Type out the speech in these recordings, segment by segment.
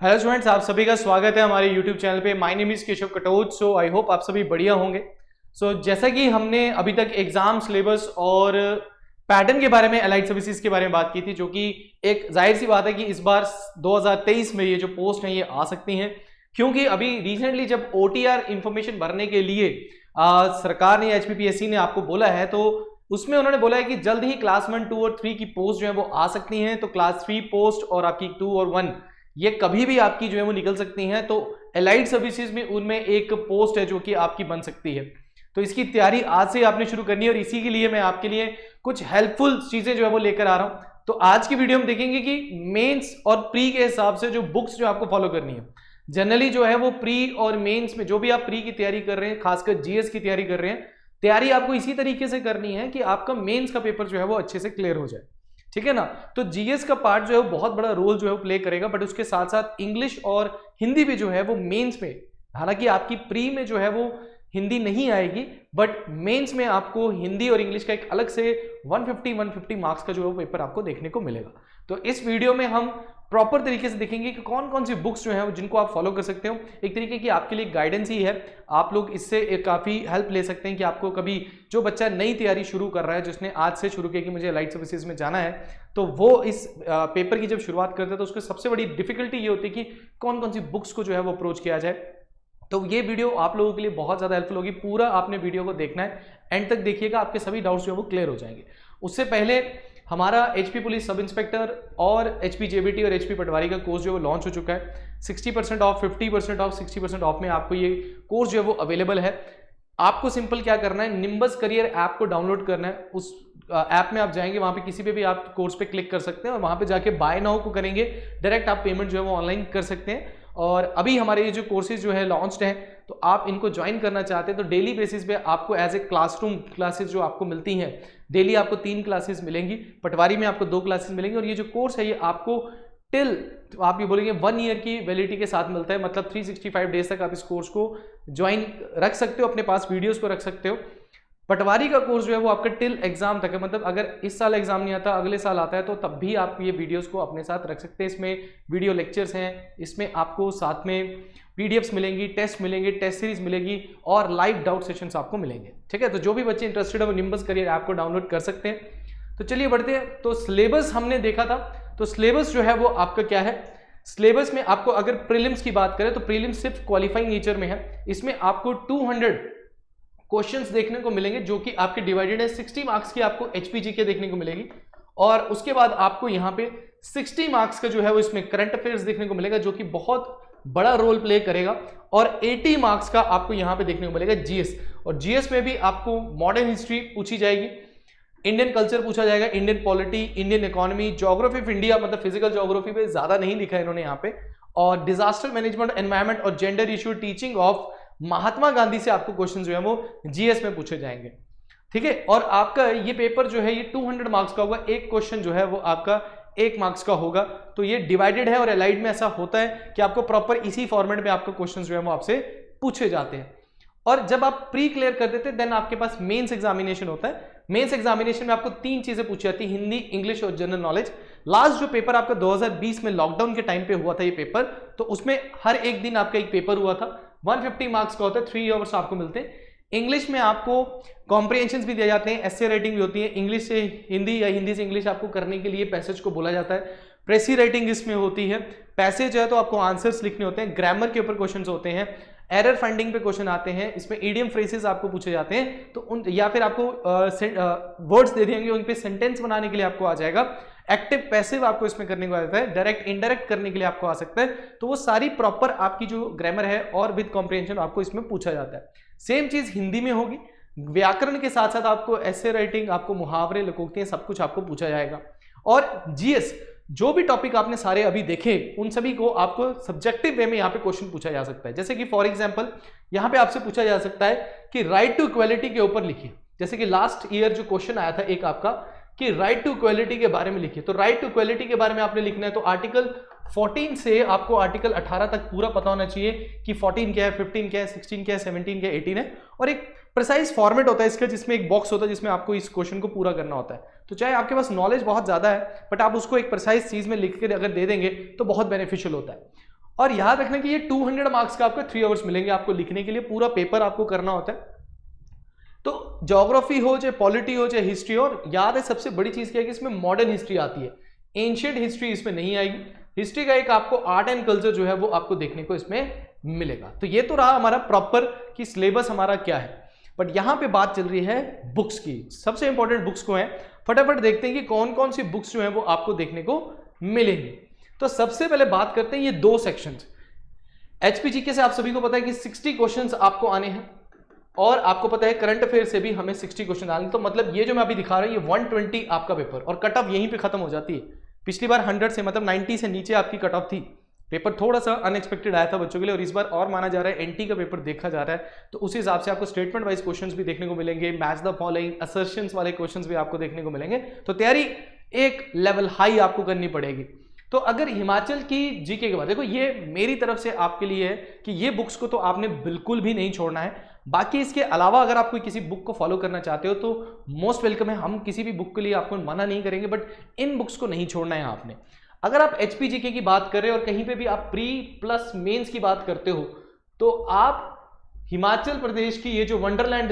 Hello students, आप सभी का स्वागत है हमारे यूट्यूब चैनल पे। My name is Keshav Katoch. So I hope आप सभी बढ़िया होंगे। जैसा कि हमने अभी तक एग्जाम सिलेबस और पैटर्न के बारे में, एलाइड सर्विसेज के बारे में बात की थी, जो कि एक जाहिर सी बात है कि इस बार 2023 में ये जो पोस्ट हैं ये आ सकती हैं, क्योंकि अभी रिसेंटली जब OTR इंफॉर्मेशन भरने के लिए सरकार ने, HPPSC ने आपको बोला है, तो उसमें उन्होंने बोला है कि जल्द ही क्लास 1, 2 और 3 की पोस्ट जो है वो आ सकती हैं। तो क्लास 3 पोस्ट और आपकी 2 और 1 ये कभी भी आपकी जो है वो निकल सकती हैं। तो एलाइड सर्विसेज में उनमें एक पोस्ट है जो कि आपकी बन सकती है। तो इसकी तैयारी आज से आपने शुरू करनी है और इसी के लिए मैं आपके लिए कुछ हेल्पफुल चीजें जो है वो लेकर आ रहा हूं। तो आज की वीडियो में देखेंगे कि मेंस और प्री के हिसाब से जो बुक्स जो आपको फॉलो करनी है। जनरली जो है वो प्री और मेंस में जो भी आप प्री की तैयारी कर रहे हैं, खासकर GS की तैयारी कर रहे हैं, तैयारी आपको इसी तरीके से करनी है कि आपका मेंस का पेपर जो है वो अच्छे से क्लियर हो जाए। ठीक है ना। तो GS का पार्ट जो है वो बहुत बड़ा रोल जो है वो प्ले करेगा, बट उसके साथ साथ इंग्लिश और हिंदी भी जो है वो मेंस में, हालांकि आपकी प्री में जो है वो हिंदी नहीं आएगी, बट मेंस में आपको हिंदी और इंग्लिश का एक अलग से 150 मार्क्स का जो है वो पेपर आपको देखने को मिलेगा। तो इस वीडियो में हम प्रॉपर तरीके से देखेंगे कि कौन कौन सी बुक्स जो है जिनको आप फॉलो कर सकते हो। एक तरीके की आपके लिए गाइडेंस ही है, आप लोग इससे काफ़ी हेल्प ले सकते हैं कि आपको कभी जो बच्चा नई तैयारी शुरू कर रहा है, जिसने आज से शुरू किया कि मुझे एलाइड सर्विसेज में जाना है, तो वो इस पेपर की जब शुरुआत करते हैं तो उसकी सबसे बड़ी डिफिकल्टी ये होती है कि कौन कौन सी बुक्स को जो है वो अप्रोच किया जाए। तो ये वीडियो आप लोगों के लिए बहुत ज़्यादा हेल्पफुल होगी। पूरा आपने वीडियो को देखना है, एंड तक देखिएगा, आपके सभी डाउट्स जो है वो क्लियर हो जाएंगे। उससे पहले हमारा HP पुलिस सब इंस्पेक्टर और HP JBT और HP पटवारी का कोर्स जो है वो लॉन्च हो चुका है। 60% ऑफ, 50% ऑफ, 60% ऑफ में आपको ये कोर्स जो है वो अवेलेबल है। आपको सिंपल क्या करना है, निम्बस करियर ऐप को डाउनलोड करना है। उस ऐप में आप जाएंगे, वहां पे किसी पे भी आप कोर्स पे क्लिक कर सकते हैं और वहां पे जाके बाय नाउ को करेंगे, डायरेक्ट आप पेमेंट जो है वो ऑनलाइन कर सकते हैं। और अभी हमारे ये जो कोर्सेज जो है लॉन्च्ड हैं, तो आप इनको ज्वाइन करना चाहते हैं तो डेली बेसिस पे आपको एज ए क्लासरूम क्लासेस जो आपको मिलती हैं, डेली आपको 3 क्लासेस मिलेंगी, पटवारी में आपको 2 क्लासेस मिलेंगी। और ये जो कोर्स है ये आपको टिल, तो आप ये बोलेंगे 1 ईयर की वैलिडिटी के साथ मिलता है, मतलब 365 डेज तक आप इस कोर्स को ज्वाइन रख सकते हो, अपने पास वीडियोस को रख सकते हो। पटवारी का कोर्स जो है वो आपका टिल एग्जाम तक है, मतलब अगर इस साल एग्जाम नहीं आता, अगले साल आता है, तो तब भी आप ये वीडियोस को अपने साथ रख सकते हैं। इसमें वीडियो लेक्चर्स हैं, इसमें आपको साथ में PDFs मिलेंगी, टेस्ट मिलेंगे, टेस्ट सीरीज मिलेगी और लाइव डाउट सेशंस आपको मिलेंगे। ठीक है, तो जो भी बच्चे इंटरेस्टेड है वो निम्बस करियर ऐप को डाउनलोड कर सकते हैं। तो चलिए बढ़ते हैं। तो सिलेबस हमने देखा था, तो सिलेबस जो है वो आपका क्या है। सिलेबस में आपको अगर प्रीलिम्स की बात करें तो प्रीलिम्स सिर्फ क्वालिफाइंग नेचर में है। इसमें आपको 200 क्वेश्चंस देखने को मिलेंगे, जो कि आपके डिवाइडेड है। 60 मार्क्स की आपको HPG के देखने को मिलेगी और उसके बाद आपको यहाँ पे 60 मार्क्स का जो है वो इसमें करंट अफेयर्स देखने को मिलेगा, जो कि बहुत बड़ा रोल प्ले करेगा। और 80 मार्क्स का आपको यहाँ पे देखने को मिलेगा GS, और GS में भी आपको मॉडर्न हिस्ट्री पूछी जाएगी, इंडियन कल्चर पूछा जाएगा, Indian polity, Indian economy, geography of India, मतलब फिजिकल ज्योग्राफी पे ज्यादा नहीं लिखा है इन्होंने यहाँ पे, और डिजास्टर मैनेजमेंट, एनवायरमेंट और gender issue, teaching of Mahatma Gandhi से आपको क्वेश्चन जो है वो GS में पूछे जाएंगे। ठीक है, और आपका ये पेपर जो है ये 200 मार्क्स का होगा। एक क्वेश्चन जो है वो आपका 1 मार्क्स का होगा। तो ये डिवाइडेड है और एलाइड में ऐसा होता है कि आपको प्रॉपर इसी फॉर्मेट में आपको क्वेश्चन जो है वो आपसे पूछे जाते हैं। और जब आप प्री क्लियर कर देते हैं देन आपके पास मेंस एग्जामिनेशन होता है। मेंस एग्जामिनेशन में आपको 3 चीजें पूछी जाती है, हिंदी, इंग्लिश और जनरल नॉलेज। लास्ट जो पेपर आपका 2020 में लॉकडाउन के टाइम पे हुआ था ये पेपर, तो उसमें हर एक दिन आपका एक पेपर हुआ था। 150 मार्क्स का होता है, 3 आवर्स आपको मिलते हैं। इंग्लिश में आपको कॉम्प्रिहेंशंस भी दिए जाते हैं, एस्से राइटिंग भी होती है, इंग्लिश से हिंदी या हिंदी से इंग्लिश आपको करने के लिए पैसेज को बोला जाता है। प्रेसी राइटिंग इसमें होती है, पैसेज है तो आपको आंसर्स लिखने होते हैं, ग्रामर के ऊपर क्वेश्चंस होते हैं, एरर फाइंडिंग पे क्वेश्चन आते हैं, इसमें ईडियम फ्रेजेस आपको पूछे जाते हैं, तो उन या फिर आपको वर्ड्स दे देंगे, उन पे सेंटेंस बनाने के लिए आपको आ जाएगा। एक्टिव पैसिव आपको इसमें करने को आ जाता है, डायरेक्ट इनडायरेक्ट करने के लिए आपको आ सकता है। तो वो सारी प्रॉपर आपकी जो ग्रामर है और विद कॉम्प्रिहेंशन आपको इसमें पूछा जाता है। सेम चीज हिंदी में होगी, व्याकरण के साथ साथ आपको एस्से राइटिंग, आपको मुहावरे, लोकोक्तियां, सब कुछ आपको पूछा जाएगा। और GS जो भी टॉपिक आपने सारे अभी देखे उन सभी को आपको सब्जेक्टिव वे में यहाँ पे क्वेश्चन पूछा जा सकता है। जैसे कि फॉर एग्जांपल यहाँ पे आपसे पूछा जा सकता है कि राइट टू इक्वालिटी के ऊपर लिखिए। जैसे कि लास्ट ईयर जो क्वेश्चन आया था एक आपका कि राइट टू इक्वालिटी के बारे में लिखिए, तो राइट टू इक्वालिटी के बारे में आपने लिखना है तो आर्टिकल 14 से आपको आर्टिकल 18 तक पूरा पता होना चाहिए कि 14 क्या है, 15 क्या है, 16 क्या है, 17 क्या है, 18 है। और एक प्रिसाइज फॉर्मेट होता है इसका, जिसमें एक बॉक्स होता है जिसमें आपको इस क्वेश्चन को पूरा करना होता है। तो चाहे आपके पास नॉलेज बहुत ज्यादा है बट आप उसको एक प्रिसाइज चीज में लिख कर अगर दे देंगे तो बहुत बेनिफिशियल होता है। और याद रखना कि ये 200 मार्क्स का आपको 3 आवर्स मिलेंगे आपको लिखने के लिए, पूरा पेपर आपको करना होता है। तो ज्योग्राफी हो चाहे पॉलिटी हो चाहे हिस्ट्री, और याद है सबसे बड़ी चीज क्या है कि इसमें मॉडर्न हिस्ट्री आती है, एंशियंट हिस्ट्री इसमें नहीं आएगी। हिस्ट्री का एक आपको आर्ट एंड कल्चर जो है वो आपको देखने को इसमें मिलेगा। तो ये तो रहा हमारा प्रॉपर कि सिलेबस हमारा क्या है। बट यहां पे बात चल रही है बुक्स की, सबसे इंपॉर्टेंट बुक्स को है, फटाफट देखते हैं कि कौन कौन सी बुक्स जो है वो आपको देखने को मिलेंगी। तो सबसे पहले बात करते हैं ये 2 सेक्शंस। एचपीजीके से आप सभी को पता है कि 60 क्वेश्चंस आपको आने हैं, और आपको पता है करंट अफेयर से भी हमें 60 क्वेश्चन आने। तो मतलब ये जो मैं अभी दिखा रहा हूं ये 120 आपका पेपर, और कट ऑफ यहीं पे खत्म हो जाती है। पिछली बार 100 से मतलब 90 से नीचे आपकी कट ऑफ थी। पेपर थोड़ा सा अनएक्सपेक्टेड आया था बच्चों के लिए, और इस बार और माना जा रहा है एनटी का पेपर देखा जा रहा है, तो उस हिसाब से आपको स्टेटमेंट वाइज क्वेश्चंस भी देखने को मिलेंगे, मैच द फॉलोइंग, असर्शंस वाले क्वेश्चंस भी आपको देखने को मिलेंगे। तो तैयारी एक लेवल हाई आपको करनी पड़ेगी। तो अगर हिमाचल की जीके के बाद देखो, ये मेरी तरफ से आपके लिए है कि ये बुक्स को तो आपने बिल्कुल भी नहीं छोड़ना है। बाकी इसके अलावा अगर आप कोई किसी बुक को फॉलो करना चाहते हो तो मोस्ट वेलकम है, हम किसी भी बुक के लिए आपको मना नहीं करेंगे, बट इन बुक्स को नहीं छोड़ना है आपने। अगर आप एचपीजीके की बात कर रहे हो और कहीं पे भी आप प्री प्लस मेंस की बात करते हो, तो आप हिमाचल प्रदेश की ये जो वंडरलैंड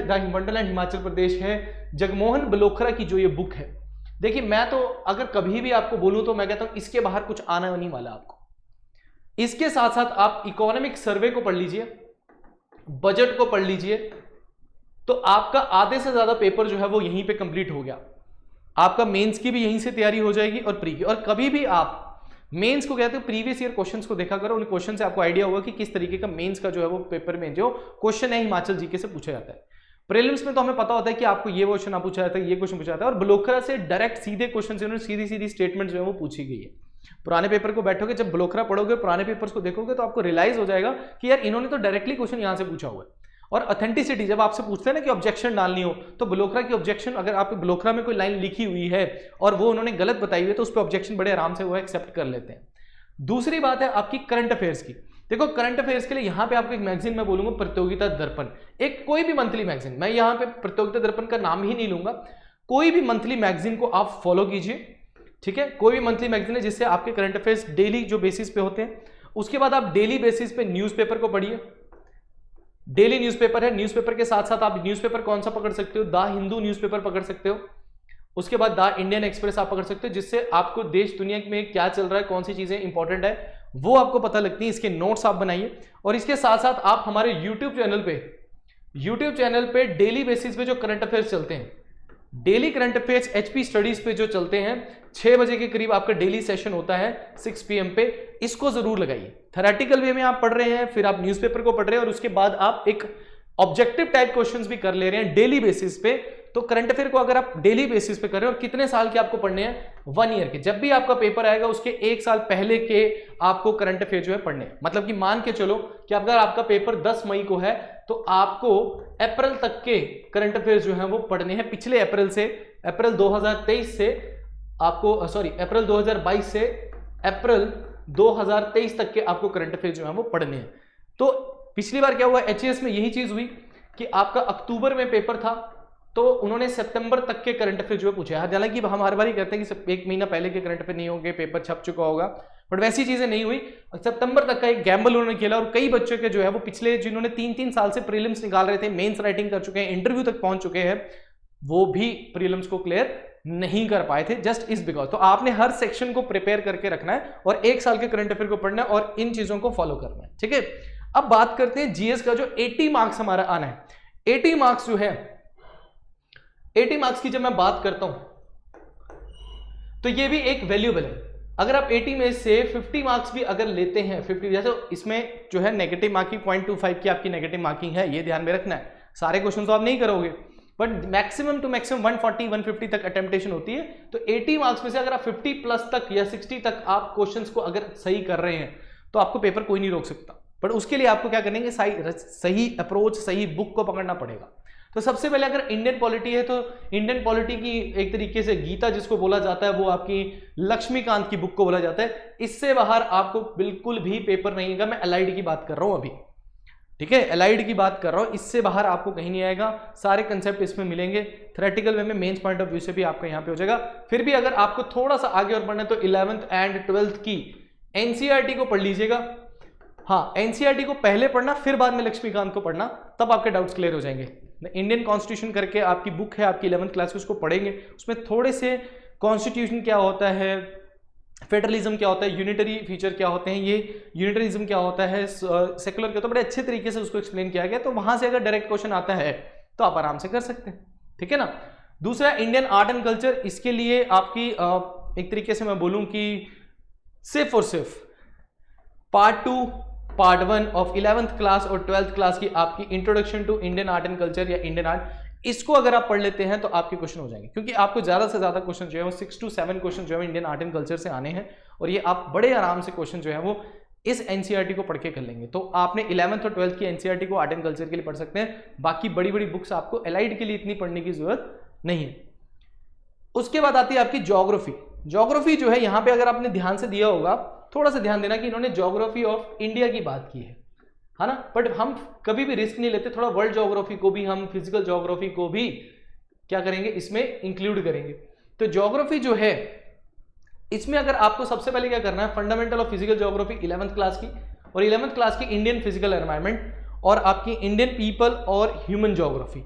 हिमाचल प्रदेश है, जगमोहन बलोखरा की जो ये बुक है, देखिए मैं तो अगर कभी भी आपको बोलूं तो मैं कहता हूं इसके बाहर कुछ आना नहीं वाला आपको। इसके साथ साथ आप इकोनॉमिक सर्वे को पढ़ लीजिए, बजट को पढ़ लीजिए, तो आपका आधे से ज्यादा पेपर जो है वो यहीं पे कंप्लीट हो गया। आपका मेंस की भी यहीं से तैयारी हो जाएगी और प्री की। और कभी भी आप मेंस को कहते हो प्रीवियस ईयर क्वेश्चंस को देखा करो, उन क्वेश्चन से आपको आइडिया होगा कि किस तरीके का मेंस का जो है वो पेपर में जो क्वेश्चन है हिमाचल जीके से पूछा जाता है। प्रीलिम्स में तो हमें पता होता है कि आपको ये क्वेश्चन पूछा जाता है, ये क्वेश्चन पूछा जाता है, और बलोखरा से डायरेक्ट सीधे क्वेश्चन से सीधी सीधी स्टेटमेंट जो है वो पूछी गई है। पुराने पेपर को बैठोगे, जब बलोखरा पढ़ोगे, पुराने पेपर्स को देखोगे, तो आपको रियलाइज हो जाएगा कि यार इन्होंने तो डायरेक्टली क्वेश्चन यहां से पूछा हुआ है। और ऑथेंटिसिटी, जब आपसे पूछते हैं ना कि ऑब्जेक्शन डालनी हो, तो बलोखरा की ऑब्जेक्शन, अगर आपके बलोखरा में कोई लाइन लिखी हुई है और वो उन्होंने गलत बताई हुई है, तो उस पर ऑब्जेक्शन बड़े आराम से वो एक्सेप्ट कर लेते हैं। दूसरी बात है आपकी करंट अफेयर्स की। देखो करंट अफेयर्स के लिए यहां पे आपको एक मैगजीन मैं बोलूंगा, प्रतियोगिता दर्पण, एक कोई भी मंथली मैगजीन, मैं यहां पे प्रतियोगिता दर्पण का नाम ही नहीं लूंगा, कोई भी मंथली मैगजीन को आप फॉलो कीजिए, ठीक है। कोई भी मंथली मैगजीन है जिससे आपके करंट अफेयर्स डेली जो बेसिस पे होते हैं। उसके बाद आप डेली बेसिस पे न्यूज़पेपर को पढ़िए, डेली न्यूज़पेपर है, न्यूज़पेपर के साथ साथ आप न्यूज़पेपर कौन सा पकड़ सकते हो, द हिंदू न्यूज़पेपर पकड़ सकते हो, उसके बाद द इंडियन एक्सप्रेस आप पकड़ सकते हो, जिससे आपको देश दुनिया में क्या चल रहा है, कौन सी चीजें इंपॉर्टेंट है वो आपको पता लगती है। इसके नोट्स आप बनाइए, और इसके साथ साथ आप हमारे यूट्यूब चैनल पे डेली बेसिस पे जो करंट अफेयर्स चलते हैं, daily current affairs HP studies पे जो चलते हैं, 6 बजे के करीब आपका डेली सेशन होता है 6 PM पे, इसको जरूर लगाइए। थेरेटिकल वे में आप पढ़ रहे हैं, फिर आप न्यूज़पेपर को पढ़ रहे हैं, और उसके बाद आप एक ऑब्जेक्टिव टाइप क्वेश्चंस भी कर ले रहे हैं डेली बेसिस पे। तो करंट अफेयर को अगर आप डेली बेसिस पे कर रहे हैं, और कितने साल के आपको पढ़ने हैं, 1 ईयर के, जब भी आपका पेपर आएगा उसके 1 साल पहले के आपको करंट अफेयर जो है पढ़ने हैं। मतलब कि मान के चलो कि अगर आपका पेपर 10 मई को है, तो आपको अप्रैल तक के करंट अफेयर जो है वो पढ़ने हैं, पिछले अप्रैल 2023 से आपको अप्रैल 2022 से अप्रैल 2023 तक के आपको करंट अफेयर जो है वो पढ़ने हैं। तो पिछली बार क्या हुआ, एचएएस में यही चीज हुई कि आपका अक्टूबर में पेपर था, तो उन्होंने सितंबर तक के करंट अफेयर जो है पूछे। हालांकि हम हर बार ही कहते हैं कि 1 महीना पहले के करंट अफेयर नहीं होंगे, पेपर छप चुका होगा, बट वैसी चीजें नहीं हुई। सितंबर तक का एक गैम्बल उन्होंने खेला, और कई बच्चों के जो है वो पिछले जिन्होंने 3-3 साल से प्रीलिम्स निकाल रहे थे, मेंस राइटिंग कर चुके हैं, इंटरव्यू तक पहुंच चुके हैं, वो भी प्रीलिम्स को क्लियर नहीं कर पाए थे, जस्ट इस बिकॉज। तो आपने हर सेक्शन को प्रिपेयर करके रखना है, और 1 साल के करंट अफेयर को पढ़ना है, और इन चीजों को फॉलो करना है, ठीक है। अब बात करते हैं जीएस का, जो 80 मार्क्स हमारा आना है। 80 मार्क्स जो है, 80 मार्क्स की जब मैं बात करता हूं, तो ये भी एक वैल्यूएबल है। अगर आप 80 में से 50 मार्क्स भी अगर लेते हैं, 50 जैसे इसमें जो है नेगेटिव मार्किंग 0.25 की आपकी नेगेटिव मार्किंग है, ये ध्यान में रखना है। सारे क्वेश्चन तो आप नहीं करोगे, बट मैक्सिमम टू मैक्सिमम 140-150 तक अटेम्प्टेशन होती है। तो 80 मार्क्स में से अगर आप 50 प्लस तक या 60 तक आप क्वेश्चंस को अगर सही कर रहे हैं, तो आपको पेपर कोई नहीं रोक सकता। बट उसके लिए आपको क्या करेंगे, सही अप्रोच, सही बुक को पकड़ना पड़ेगा। तो सबसे पहले अगर इंडियन पॉलिटी है, तो इंडियन पॉलिटी की एक तरीके से गीता जिसको बोला जाता है, वो आपकी लक्ष्मीकांत की बुक को बोला जाता है। इससे बाहर आपको बिल्कुल भी पेपर नहीं आएगा। मैं एलाइड की बात कर रहा हूं अभी, ठीक है, एलाइड की बात कर रहा हूं, इससे बाहर आपको कहीं नहीं आएगा। सारे कंसेप्ट इसमें मिलेंगे, थ्योरेटिकल वे में, मेंस पॉइंट ऑफ व्यू से भी आपका यहाँ पे हो जाएगा। फिर भी अगर आपको थोड़ा सा आगे और बढ़ना है, तो 11th एंड 12th की एनसीईआरटी को पढ़ लीजिएगा। हाँ, एनसीईआरटी को पहले पढ़ना, फिर बाद में लक्ष्मीकांत को पढ़ना, तब आपके डाउट्स क्लियर हो जाएंगे। इंडियन कॉन्स्टिट्यूशन करके आपकी बुक है आपकी 11th क्लास की, उसको पढ़ेंगे, उसमें थोड़े से कॉन्स्टिट्यूशन क्या होता है, फेडरलिज्म क्या होता है, यूनिटरी फीचर क्या होते हैं, ये यूनिटरिज्म क्या होता है, सेकुलर क्या होता है, बड़े अच्छे तरीके से उसको एक्सप्लेन किया गया। तो वहां से अगर डायरेक्ट क्वेश्चन आता है तो आप आराम से कर सकते हैं, ठीक है ना। दूसरा इंडियन आर्ट एंड कल्चर, इसके लिए आपकी एक तरीके से मैं बोलूं कि सिर्फ और सिर्फ part 2 part 1 of 11th class और 12th क्लास की आपकी introduction to Indian art and culture या इंडियन आर्ट, इसको अगर आप पढ़ लेते हैं तो आपके क्वेश्चन हो जाएंगे, क्योंकि आपको ज्यादा से ज्यादा क्वेश्चन जो है वो 6 to 7 क्वेश्चन जो है इंडियन आर्ट एंड कल्चर से आने हैं, और ये आप बड़े आराम से क्वेश्चन जो है वो इस एनसीईआरटी को पढ़ के कर लेंगे। तो आपने 11th और 12th की एनसीईआरटी को आर्ट एंड कल्चर के लिए पढ़ सकते हैं, बाकी बड़ी बड़ी बुक्स आपको एलाइड के लिए इतनी पढ़ने की जरूरत नहीं है। उसके बाद आती है आपकी ज्योग्राफी। ज्योग्राफी जो है यहाँ पे अगर आपने ध्यान से दिया होगा, थोड़ा सा ध्यान देना कि इन्होंने ज्योग्राफी ऑफ इंडिया की बात की है ना, बट हम कभी भी रिस्क नहीं लेते, थोड़ा वर्ल्ड ज्योग्राफी को भी, हम फिजिकल ज्योग्राफी को भी क्या करेंगे, इसमें इंक्लूड करेंगे। तो ज्योग्राफी जो है, इसमें अगर आपको सबसे पहले क्या करना है, fundamental of physical geography 11th class की, और 11th क्लास की इंडियन फिजिकल एनवायरनमेंट, और आपकी इंडियन पीपल और ह्यूमन ज्योग्राफी,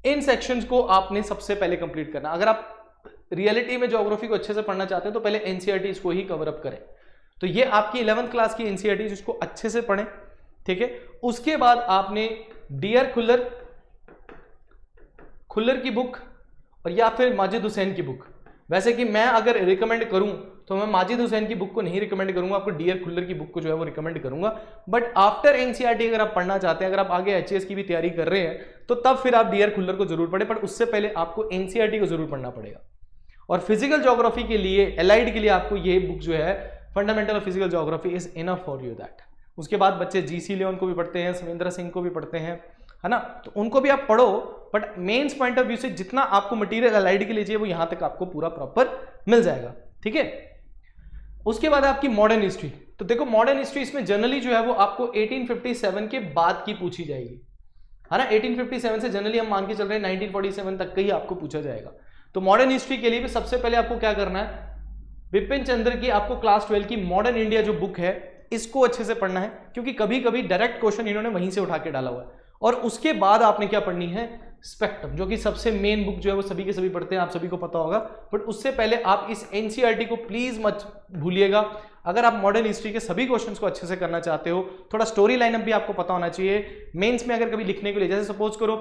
इन सेक्शंस को आपने सबसे पहले कंप्लीट करना। अगर आप रियलिटी में ज्योग्राफी को अच्छे से पढ़ना चाहते हैं तो पहले एनसीईआरटी इसको ही कवर अप करें। तो ये आपकी 11th क्लास की एनसीईआरटी, जिसको अच्छे से पढ़ें, ठीक है। उसके बाद आपने डियर खुल्लर की बुक और या फिर माजिद हुसैन की बुक, वैसे कि मैं अगर रिकमेंड करूं तो मैं माजिद हुसैन की बुक को नहीं रिकमेंड करूंगा, आपको डियर खुल्लर की बुक को जो है वो रिकमेंड करूंगा। बट आफ्टर एनसीईआरटी अगर आप पढ़ना चाहते हैं, अगर आप आगे एचएएस की भी तैयारी कर रहे हैं, तो तब फिर आप डियर खुल्लर को जरूर पढ़ें, पर उससे पहले आपको एनसीईआरटी को जरूर पढ़ना पड़ेगा। और फिजिकल ज्योग्राफी के लिए, एलाइड के लिए, आपको ये बुक जो है fundamental of physical geography is enough for you that. उसके बाद बच्चे जीसी लियोन को भी पढ़ते हैं, सविंद्र सिंह को भी पढ़ते हैं, है ना, तो उनको भी आप पढ़ो, but mains point of view से जितना आपको मटेरियल एलाइड के लिए चाहिए वो यहां तक आपको पूरा प्रॉपर मिल जाएगा, ठीक है। उसके बाद आपकी मॉडर्न हिस्ट्री। तो देखो मॉडर्न हिस्ट्री इसमें जनरली जो है वो आपको 1857 के बाद की पूछी जाएगी, है ना। 1857 से जनरली हम मान के चल रहे हैं 1947 तक का ही आपको पूछा जाएगा। तो मॉडर्न हिस्ट्री के लिए भी सबसे पहले आपको क्या करना है, विपिन चंद्र की आपको क्लास 12 की मॉडर्न इंडिया जो बुक है, इसको अच्छे से पढ़ना है, क्योंकि कभी कभी डायरेक्ट क्वेश्चन इन्होंने वहीं से उठा के डाला हुआ है। और उसके बाद आपने क्या पढ़नी है, स्पेक्ट्रम, जो कि सबसे मेन बुक जो है वो सभी के सभी पढ़ते हैं, आप सभी को पता होगा। बट उससे पहले आप इस एनसीईआरटी को प्लीज मत भूलिएगा। अगर आप मॉडर्न हिस्ट्री के सभी क्वेश्चंस को अच्छे से करना चाहते हो, थोड़ा स्टोरी लाइनअप भी आपको पता होना चाहिए। मेंस में अगर कभी लिखने के लिए, जैसे सपोज करो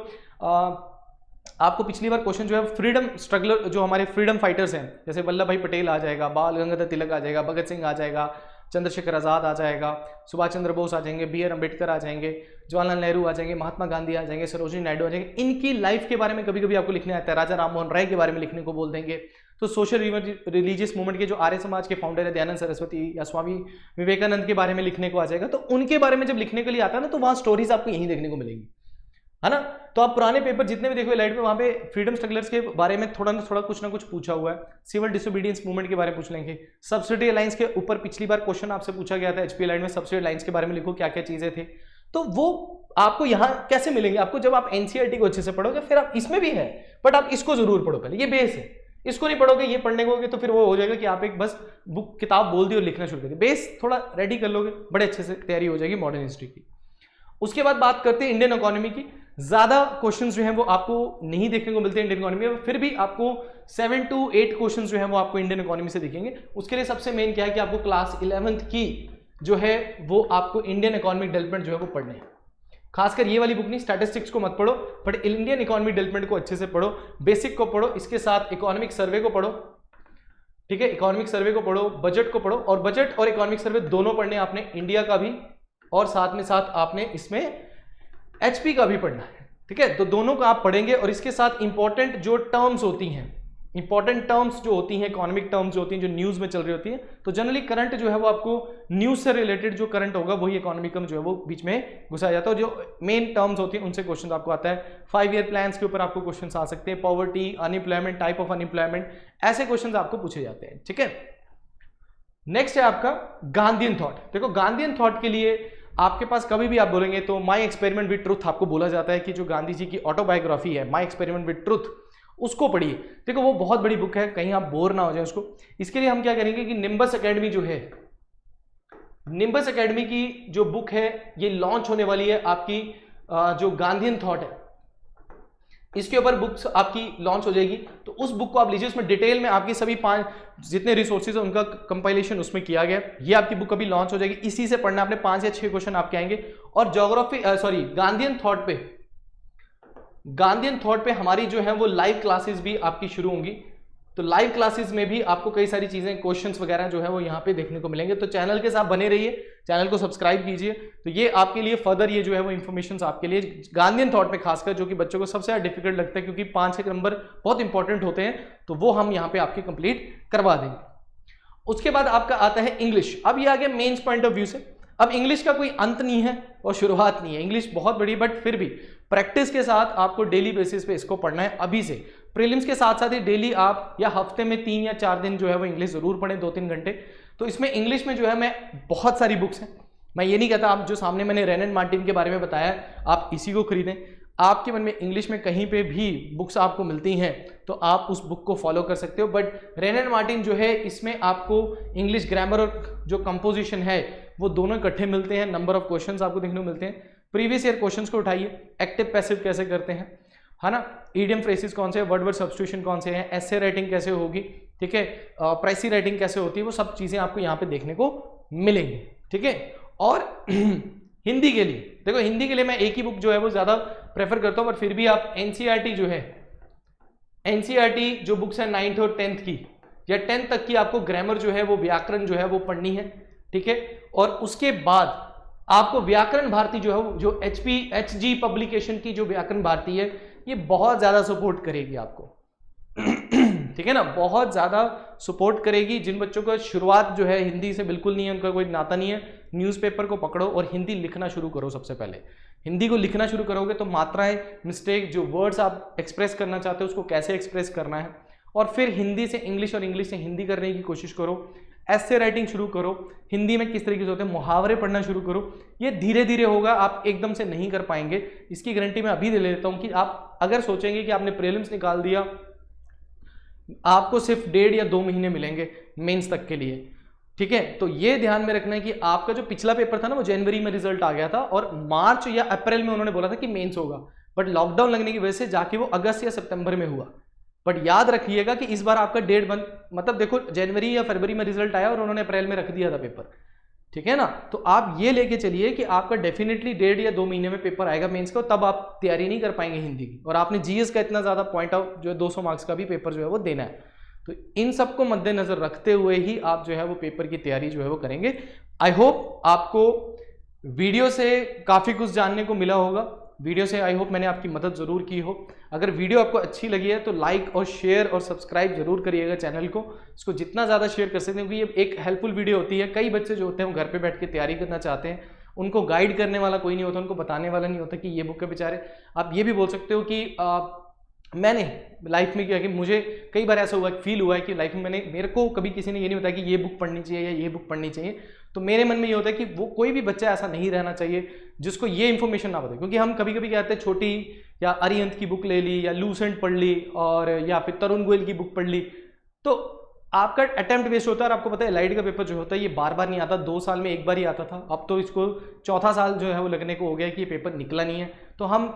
आपको पिछली बार क्वेश्चन जो है फ्रीडम स्ट्रगलर, जो हमारे फ्रीडम फाइटर्स हैं, जैसे वल्लभ भाई पटेल आ जाएगा, बाल गंगाधर तिलक आ जाएगा, भगत सिंह आ जाएगा, चंद्रशेखर आजाद आ जाएगा, सुभाष चंद्र बोस आ जाएंगे, बी आर अम्बेडकर आ जाएंगे, जवाहरलाल नेहरू आ जाएंगे, महात्मा गांधी आ जाएंगे, सरोजिनी नायडू आ जाएंगे। इनकी लाइफ के बारे में कभी कभी आपको लिखने आता है, राजा राम मोहन राय के बारे में लिखने को बोल देंगे। तो सोशल रिलीजियस मूवमेंट के जो आर्य समाज के फाउंडर है दयानंद सरस्वती या स्वामी विवेकानंद के बारे में लिखने को आ जाएगा। तो उनके बारे में जब लिखने के लिए आता है ना, तो वहां स्टोरीज आपको यहीं देखने को मिलेंगी, है ना। तो आप पुराने पेपर जितने भी देखो लाइट में, वहां पे फ्रीडम स्ट्रगलर्स के बारे में थोड़ा कुछ ना कुछ पूछा हुआ है। सिविल डिसोबीडियंस मूवमेंट के बारे में पूछ लेंगे। सब्सिडी अलायंस के ऊपर पिछली बार क्वेश्चन आपसे पूछा गया था एचपी लाइन में, सब्सिडी अलायंस के बारे में लिखो क्या क्या चीजें थी। तो वो आपको यहाँ कैसे मिलेंगे, आपको जब आप एनसीईआरटी को अच्छे से पढ़ोगे, फिर आप इसमें भी है, बट आप इसको जरूर पढ़ो पहले, ये बेस है। इसको नहीं पढ़ोगे, ये पढ़ने को तो फिर वो हो जाएगा कि आप एक बस बुक किताब बोल दी और लिखना शुरू कर दिया। बेस थोड़ा रेडी कर लोगे, बड़े अच्छे से तैयारी हो जाएगी मॉडर्न हिस्ट्री की। उसके बाद बात करते हैं इंडियन इकोनॉमी की। ज्यादा क्वेश्चंस जो हैं वो आपको नहीं देखने को मिलते हैं इंडियन इकोनॉमी में, फिर भी आपको 7 to 8 क्वेश्चंस जो हैं वो आपको इंडियन इकोनॉमी से दिखेंगे। उसके लिए सबसे मेन क्या है कि आपको क्लास 11th की जो है वो आपको इंडियन इकोनॉमिक डेवलपमेंट जो है वो पढ़ने हैं। खासकर ये वाली बुक नहीं, स्टैटिस्टिक्स को मत पढ़ो, बट इंडियन इकोनॉमिक डेवलपमेंट को अच्छे से पढ़ो, बेसिक को पढ़ो, इसके साथ इकोनॉमिक सर्वे को पढ़ो, ठीक है। इकोनॉमिक सर्वे को पढ़ो, बजट को पढ़ो, और बजट और इकोनॉमिक सर्वे दोनों पढ़ने आपने, इंडिया का भी और साथ में साथ आपने इसमें एचपी का भी पढ़ना है, ठीक है। तो दोनों का आप पढ़ेंगे, और इसके साथ इंपॉर्टेंट जो टर्म्स होती हैं, इंपॉर्टेंट टर्म्स जो होती हैं, इकोनॉमिक टर्म्स जो होती हैं, जो न्यूज में चल रही होती है, तो जनरली करंट जो है वो आपको न्यूज से रिलेटेड जो करंट होगा वही इकोनॉमिक जो है वो बीच में घुसाया जाता है। और जो मेन टर्म्स होती हैं उनसे क्वेश्चन आपको आता है। 5 ईयर प्लान्स के ऊपर आपको क्वेश्चन आ सकते हैं, poverty, unemployment, type of unemployment, ऐसे क्वेश्चन आपको पूछे जाते हैं, ठीक है। नेक्स्ट है आपका गांधीयन थॉट। देखो गांधीयन थॉट के लिए आपके पास कभी भी आप बोलेंगे तो माई एक्सपेरिमेंट विद ट्रुथ आपको बोला जाता है कि जो गांधी जी की ऑटोबायोग्राफी है माई एक्सपेरिमेंट विद ट्रुथ, उसको पढ़िए। देखो वो बहुत बड़ी बुक है, कहीं आप बोर ना हो जाए उसको। इसके लिए हम क्या करेंगे कि निम्बस एकेडमी जो है निम्बस एकेडमी की जो बुक है ये लॉन्च होने वाली है, आपकी जो गांधीयन थॉट है इसके ऊपर बुक्स आपकी लॉन्च हो जाएगी। तो उस बुक को आप लीजिए, उसमें डिटेल में आपकी सभी 5 जितने रिसोर्सेज है उनका कंपाइलेशन उसमें किया गया। ये आपकी बुक अभी लॉन्च हो जाएगी, इसी से पढ़ना आपने 5 या 6 क्वेश्चन आपके आएंगे। और ज्योग्राफी गांधीयन थॉट पे हमारी जो है वो लाइव क्लासेस भी आपकी शुरू होंगी। तो लाइव क्लासेस में भी आपको कई सारी चीजें, क्वेश्चंस वगैरह जो है वो यहाँ पे देखने को मिलेंगे। तो चैनल के साथ बने रहिए, चैनल को सब्सक्राइब कीजिए। तो ये आपके लिए फर्दर ये जो है वो इन्फॉर्मेशन आपके लिए गांधीयन थॉट में खासकर, जो कि बच्चों को सबसे ज्यादा डिफिकल्ट लगता है क्योंकि 5-6 नंबर बहुत इंपॉर्टेंट होते हैं, तो वो हम यहाँ पे आपके कंप्लीट करवा देंगे। उसके बाद आपका आता है इंग्लिश। अब ये आ गया मेंस पॉइंट ऑफ व्यू से। अब इंग्लिश का कोई अंत नहीं है और शुरुआत नहीं है, इंग्लिश बहुत बड़ी, बट फिर भी प्रैक्टिस के साथ आपको डेली बेसिस पे इसको पढ़ना है अभी से। प्रीलिम्स के साथ साथ ही डेली आप या हफ्ते में 3 या 4 दिन जो है वो इंग्लिश जरूर पढ़ें, 2-3 घंटे। तो इसमें इंग्लिश में जो है मैं बहुत सारी बुक्स हैं, मैं ये नहीं कहता आप जो सामने मैंने रेन एंड मार्टिन के बारे में बताया आप इसी को खरीदें। आपके मन में इंग्लिश में कहीं पे भी बुक्स आपको मिलती हैं तो आप उस बुक को फॉलो कर सकते हो। बट रेन एंड मार्टिन जो है इसमें आपको इंग्लिश ग्रामर और जो कंपोजिशन है वो दोनों इकट्ठे मिलते हैं। नंबर ऑफ क्वेश्चंस आपको देखने को मिलते हैं। प्रीवियस ईयर क्वेश्चंस को उठाइए, एक्टिव पैसिव कैसे करते हैं, है ना, ईडियम फ्रेसेस कौन से, वर्ड सब्स्टिट्यूशन कौन से हैं, एसे राइटिंग कैसे होगी, ठीक है, प्राइसी राइटिंग कैसे होती है, वो सब चीजें आपको यहाँ पे देखने को मिलेंगी, ठीक है। और हिंदी के लिए देखो, हिंदी के लिए मैं एक ही बुक जो है वो ज्यादा प्रेफर करता हूँ, बट फिर भी आप एनसीईआरटी जो है, एनसीईआरटी जो बुक्स है 9th और 10th की या 10th तक की, आपको ग्रामर जो है वो व्याकरण जो है वो पढ़नी है, ठीक है। और उसके बाद आपको व्याकरण भारती जो है, जो HG पब्लिकेशन की जो व्याकरण भारती है, ये बहुत ज्यादा सपोर्ट करेगी आपको, ठीक है ना, बहुत ज्यादा सपोर्ट करेगी। जिन बच्चों को शुरुआत जो है हिंदी से बिल्कुल नहीं है, उनका कोई नाता नहीं है, न्यूज़पेपर को पकड़ो और हिंदी लिखना शुरू करो। सबसे पहले हिंदी को लिखना शुरू करोगे तो मात्राएं, मिस्टेक, जो वर्ड्स आप एक्सप्रेस करना चाहते हो उसको कैसे एक्सप्रेस करना है, और फिर हिंदी से इंग्लिश और इंग्लिश से हिंदी करने की कोशिश करो। ऐसे राइटिंग शुरू करो, हिंदी में किस तरीके से होते हैं मुहावरे पढ़ना शुरू करो। ये धीरे धीरे होगा, आप एकदम से नहीं कर पाएंगे, इसकी गारंटी मैं अभी दे लेता हूं कि आप अगर सोचेंगे कि आपने प्रीलिम्स निकाल दिया, आपको सिर्फ 1.5 या 2 महीने मिलेंगे मेंस तक के लिए, ठीक है। तो ये ध्यान में रखना है कि आपका जो पिछला पेपर था ना वो जनवरी में रिजल्ट आ गया था और मार्च या अप्रैल में उन्होंने बोला था कि मेंस होगा, बट लॉकडाउन लगने की वजह से जाके वो अगस्त या सितंबर में हुआ। बट याद रखिएगा कि इस बार आपका डेट बंद, मतलब देखो जनवरी या फरवरी में रिजल्ट आया और उन्होंने अप्रैल में रख दिया था पेपर, ठीक है ना। तो आप ये लेके चलिए कि आपका डेफिनेटली 1.5 या 2 महीने में पेपर आएगा मेंस का, तब आप तैयारी नहीं कर पाएंगे हिंदी की, और आपने जीएस का इतना ज्यादा पॉइंट आउट जो है 200 मार्क्स का भी पेपर जो है वो देना है। तो इन सबको मद्देनजर रखते हुए ही आप जो है वो पेपर की तैयारी जो है वो करेंगे। आई होप आपको वीडियो से काफी कुछ जानने को मिला होगा, वीडियो से आई होप मैंने आपकी मदद जरूर की हो। अगर वीडियो आपको अच्छी लगी है तो लाइक और शेयर और सब्सक्राइब जरूर करिएगा चैनल को, इसको जितना ज़्यादा शेयर कर सकते हैं क्योंकि ये एक हेल्पफुल वीडियो होती है। कई बच्चे जो होते हैं वो घर पे बैठ के तैयारी करना चाहते हैं, उनको गाइड करने वाला कोई नहीं होता, उनको बताने वाला नहीं होता कि ये बुक के बेचारे। आप ये भी बोल सकते हो कि मैंने लाइफ में क्या कि मुझे कई बार ऐसा हुआ, फील हुआ है कि लाइफ में मेरे को कभी किसी ने ये नहीं बताया कि ये बुक पढ़नी चाहिए या ये बुक पढ़नी चाहिए। तो मेरे मन में ये होता है कि वो कोई भी बच्चा ऐसा नहीं रहना चाहिए जिसको ये इन्फॉर्मेशन ना बताए, क्योंकि हम कभी कभी कहते हैं छोटी या अरिहंत की बुक ले ली या लूसेंट पढ़ ली और या फिर तरुण गोयल की बुक पढ़ ली, तो आपका अटेम्प्ट वेस्ट होता है। और आपको पता है एलआईडी का पेपर जो होता है ये बार बार नहीं आता, 2 साल में एक बार ही आता था, अब तो इसको 4था साल जो है वो लगने को हो गया कि ये पेपर निकला नहीं है। तो हम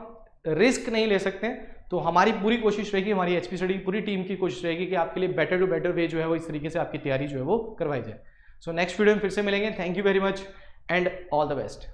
रिस्क नहीं ले सकते। तो हमारी पूरी कोशिश रहेगी, हमारी एचपी स्टडी पूरी टीम की कोशिश रहेगी कि आपके लिए बेटर टू बेटर वे जो है वो इस तरीके से आपकी तैयारी जो है वो करवाई जाए। सो नेक्स्ट वीडियो में फिर से मिलेंगे। Thank you very much and all the best.